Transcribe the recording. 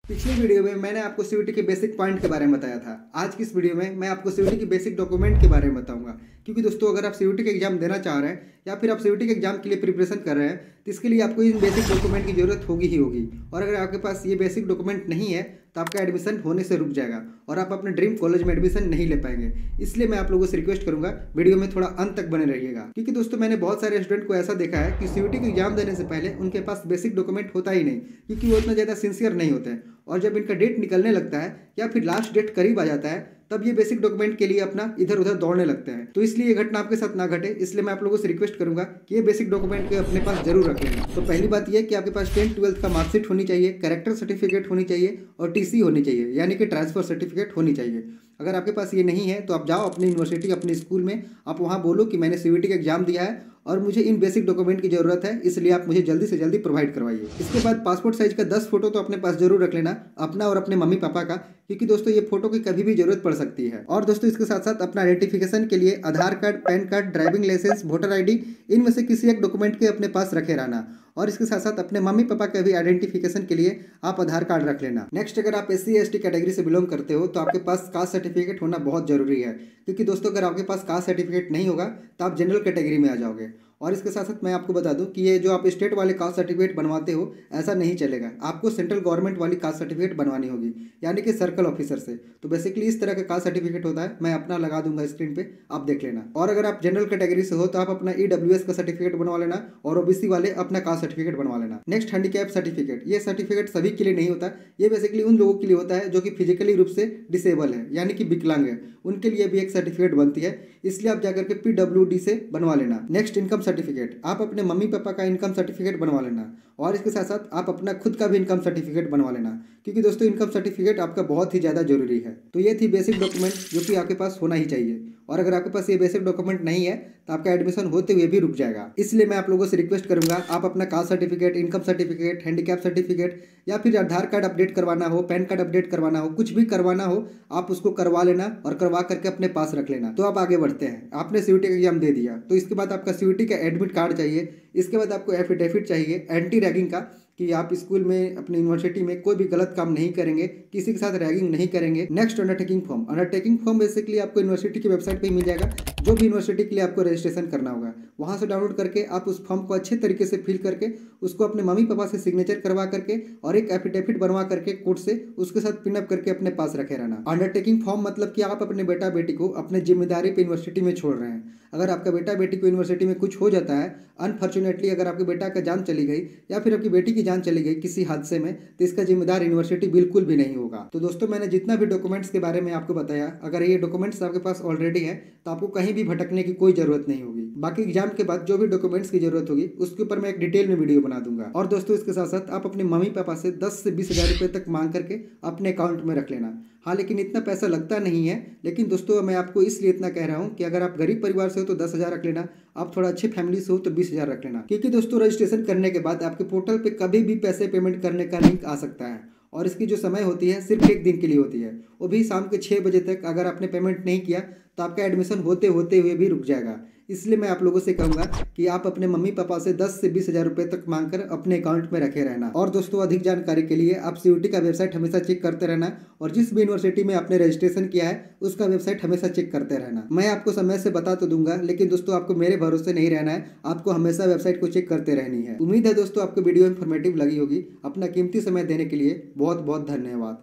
पिछली वीडियो में मैंने आपको सीयूईटी के बेसिक पॉइंट के बारे में बताया था। आज की इस वीडियो में मैं आपको सीयूईटी के बेसिक डॉक्यूमेंट के बारे में बताऊंगा, क्योंकि दोस्तों अगर आप सीयूईटी के एग्जाम देना चाह रहे हैं या फिर आप सीयूईटी के एग्जाम के लिए प्रिपरेशन कर रहे हैं तो इसके लिए आपको इन बेसिक डॉक्यूमेंट की जरूरत होगी ही होगी। और अगर आपके पास ये बेसिक डॉक्यूमेंट नहीं है तो आपका एडमिशन होने से रुक जाएगा और आप अपने ड्रीम कॉलेज में एडमिशन नहीं ले पाएंगे। इसलिए मैं आप लोगों से रिक्वेस्ट करूंगा वीडियो में थोड़ा अंत तक बने रहिएगा, क्योंकि दोस्तों मैंने बहुत सारे स्टूडेंट को ऐसा देखा है कि सीयूईटी के एग्जाम देने से पहले उनके पास बेसिक डॉक्यूमेंट होता ही नहीं, क्योंकि वो इतना ज़्यादा सिंसियर नहीं होते हैं। और जब इनका डेट निकलने लगता है या फिर लास्ट डेट करीब आ जाता है तब ये बेसिक डॉक्यूमेंट के लिए अपना इधर उधर दौड़ने लगते हैं। तो इसलिए ये घटना आपके साथ ना घटे, इसलिए मैं आप लोगों से रिक्वेस्ट करूंगा कि ये बेसिक डॉक्यूमेंट अपने पास जरूर रख लेना। तो पहली बात ये कि आपके पास 10th-12th का मार्कशीट होनी चाहिए, कैरेक्टर सर्टिफिकेट होनी चाहिए और टीसी होनी चाहिए, यानी कि ट्रांसफर सर्टिफिकेट होनी चाहिए। अगर आपके पास ये नहीं है तो आप जाओ अपनी यूनिवर्सिटी, अपने स्कूल में, आप वहाँ बोलो कि मैंने सीयूईटी का एग्जाम दिया है और मुझे इन बेसिक डॉक्यूमेंट की जरूरत है, इसलिए आप मुझे जल्दी से जल्दी प्रोवाइड करवाइए। इसके बाद पासपोर्ट साइज का 10 फोटो तो अपने पास जरूर रख लेना, अपना और अपने मम्मी पापा का, क्योंकि दोस्तों ये फोटो की कभी भी जरूरत पड़ सकती है। और दोस्तों इसके साथ साथ अपना आइडेंटिफिकेशन के लिए Aadhaar card, PAN card, driving licence, voter ID, इनमें से किसी एक डॉक्यूमेंट के अपने पास रखे रहना। और इसके साथ साथ अपने मम्मी पापा के भी आइडेंटिफिकेशन के लिए आप आधार कार्ड रख लेना। नेक्स्ट, अगर आप SC/ST कैटेगरी से बिलोंग करते हो तो आपके पास कास्ट सर्टिफिकेट होना बहुत जरूरी है, क्योंकि दोस्तों अगर आपके पास कास्ट सर्टिफिकेट नहीं होगा तो आप जनरल कैटेगरी में आ जाओगे। और इसके साथ साथ मैं आपको बता दूं कि ये जो आप स्टेट वाले कास्ट सर्टिफिकेट बनवाते हो ऐसा नहीं चलेगा, आपको सेंट्रल गवर्नमेंट वाली कास्ट सर्टिफिकेट बनवानी होगी, यानी कि सर्कल ऑफिसर से। तो बेसिकली इस तरह का कास्ट सर्टिफिकेट होता है, मैं अपना लगा दूंगा स्क्रीन पे, आप देख लेना। और अगर आप जनरल कैटेगरी से हो तो आप अपना EWS का सर्टिफिकेट बनवा लेना और OBC वाले अपना कास्ट सर्टिफिकेट बनवा लेना। Next, handicap certificate. ये सर्टिफिकेट सभी के लिए नहीं होता, ये बेसिकली उन लोगों के लिए होता है जो कि फिजिकली रूप से डिसेबल है, यानी कि विकलांग है, उनके लिए भी एक सर्टिफिकेट बनती है, इसलिए आप जाकर के PWD से बनवा लेना। Next, income certificate. आप अपने मम्मी पापा का इनकम सर्टिफिकेट बनवा लेना और इसके साथ साथ आप अपना खुद का भी इनकम सर्टिफिकेट बनवा लेना, क्योंकि दोस्तों इनकम सर्टिफिकेट आपका बहुत ही ज़्यादा जरूरी है। तो ये थी बेसिक डॉक्यूमेंट जो कि आपके पास होना ही चाहिए। और अगर आपके पास ये बेसिक डॉक्यूमेंट नहीं है तो आपका एडमिशन होते हुए भी रुक जाएगा। इसलिए मैं आप लोगों से रिक्वेस्ट करूंगा, आप अपना caste certificate, income certificate, handicap certificate या फिर आधार कार्ड अपडेट करवाना हो, पैन कार्ड अपडेट करवाना हो, कुछ भी करवाना हो, आप उसको करवा लेना और करवा करके अपने पास रख लेना। तो आप आगे बढ़ते हैं। आपने सीयूईटी का एग्जाम दे दिया तो इसके बाद आपका सीयूईटी का एडमिट कार्ड चाहिए। इसके बाद आपको एफिडेविट चाहिए एंटी रैगिंग का, कि आप स्कूल में, अपनी यूनिवर्सिटी में कोई भी गलत काम नहीं करेंगे, किसी के साथ रैगिंग नहीं करेंगे। Next, undertaking form. Undertaking form basically आपको यूनिवर्सिटी की वेबसाइट पे ही मिल जाएगा, जो भी यूनिवर्सिटी के लिए आपको रजिस्ट्रेशन करना होगा वहाँ से डाउनलोड करके आप उस फॉर्म को अच्छे तरीके से फिल करके उसको अपने मम्मी पापा से सिग्नेचर करवा करके और एक एफिडेविट बनवा करके कोर्ट से उसके साथ पिनअप करके अपने पास रखे रहना। अंडरटेकिंग फॉर्म मतलब कि आप अपने बेटा बेटी को अपने जिम्मेदारी पे यूनिवर्सिटी में छोड़ रहे हैं। अगर आपका बेटा बेटी को यूनिवर्सिटी में कुछ हो जाता है, अनफॉर्चुनेटली अगर आपके बेटा का जान चली गई या फिर आपकी बेटी की जान चली गई किसी हादसे में, तो इसका जिम्मेदार यूनिवर्सिटी बिल्कुल भी नहीं होगा। तो दोस्तों मैंने जितना भी डॉक्यूमेंट्स के बारे में आपको बताया, अगर ये डॉक्यूमेंट्स आपके पास ऑलरेडी है तो आपको कहीं भी भटकने की कोई जरूरत नहीं होगी। बाकी एग्जाम के बाद जो भी डॉक्यूमेंट्स की जरूरत होगी उसके ऊपर मैं एक डिटेल में वीडियो बना दूंगा। और दोस्तों इसके साथ साथ आप अपने मम्मी पापा से 10 से 20 हज़ार रुपये तक मांग करके अपने अकाउंट में रख लेना। हाँ, लेकिन इतना पैसा लगता नहीं है, लेकिन दोस्तों मैं आपको इसलिए इतना कह रहा हूँ कि अगर आप गरीब परिवार से हो तो 10,000 रख लेना, आप थोड़ा अच्छे फैमिली से हो तो 20,000 रख लेना, क्योंकि दोस्तों रजिस्ट्रेशन करने के बाद आपके पोर्टल पे कभी भी पैसे पेमेंट करने का लिंक आ सकता है और इसकी जो समय होती है सिर्फ 1 दिन के लिए होती है, वो भी शाम के 6 बजे तक। अगर आपने पेमेंट नहीं किया तो आपका एडमिशन होते होते हुए भी रुक जाएगा। इसलिए मैं आप लोगों से कहूँगा कि आप अपने मम्मी पापा से 10 से 20 हज़ार रुपये तक मांगकर अपने अकाउंट में रखे रहना। और दोस्तों अधिक जानकारी के लिए आप सीयूईटी का वेबसाइट हमेशा चेक करते रहना और जिस भी यूनिवर्सिटी में आपने रजिस्ट्रेशन किया है उसका वेबसाइट हमेशा चेक करते रहना। मैं आपको समय से बता तो दूंगा, लेकिन दोस्तों आपको मेरे भरोसे नहीं रहना है, आपको हमेशा वेबसाइट को चेक करते रहनी है। उम्मीद है दोस्तों आपको वीडियो इन्फॉर्मेटिव लगी होगी। अपना कीमती समय देने के लिए बहुत बहुत धन्यवाद।